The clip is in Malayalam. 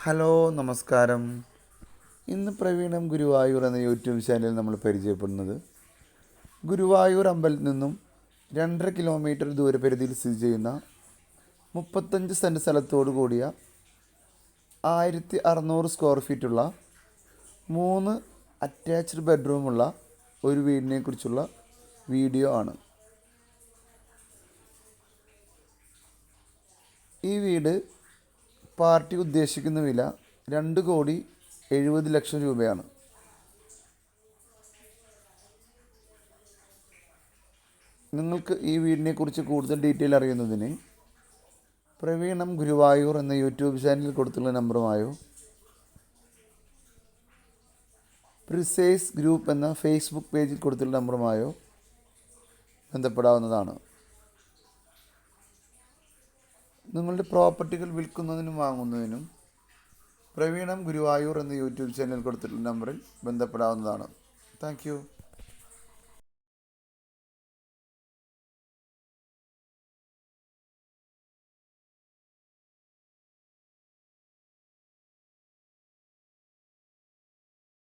ഹലോ നമസ്കാരം. ഇന്ന് പ്രവീണം ഗുരുവായൂർ എന്ന യൂട്യൂബ് ചാനൽ നമ്മൾ പരിചയപ്പെടുന്നത് ഗുരുവായൂർ അമ്പലത്തിൽ നിന്നും 2.5 കിലോമീറ്റർ ദൂരപരിധിയിൽ സ്ഥിതി ചെയ്യുന്ന 35 സെൻറ്റ് സ്ഥലത്തോടു കൂടിയ 1600 സ്ക്വയർ ഫീറ്റുള്ള 3 അറ്റാച്ച്ഡ് ബെഡ്റൂമുള്ള ഒരു വീടിനെ കുറിച്ചുള്ള വീഡിയോ ആണ്. ഈ വീട് പാർട്ടി ഉദ്ദേശിക്കുന്ന വില 2,70,00,000 രൂപയാണ്. നിങ്ങൾക്ക് ഈ വീടിനെക്കുറിച്ച് കൂടുതൽ ഡീറ്റെയിൽ അറിയുന്നതിന് പ്രവീണം ഗുരുവായൂർ എന്ന യൂട്യൂബ് ചാനലിൽ കൊടുത്തുള്ള നമ്പറുമായോ പ്രിസൈസ് ഗ്രൂപ്പ് എന്ന ഫേസ്ബുക്ക് പേജിൽ കൊടുത്തുള്ള നമ്പറുമായോ ബന്ധപ്പെടാവുന്നതാണ്. നിങ്ങളുടെ പ്രോപ്പർട്ടികൾ വിൽക്കുന്നതിനും വാങ്ങുന്നതിനും പ്രവീണം ഗുരുവായൂർ എന്ന യൂട്യൂബ് ചാനൽ കൊടുത്തിട്ടുള്ള നമ്പറിൽ ബന്ധപ്പെടാവുന്നതാണ്. Thank you.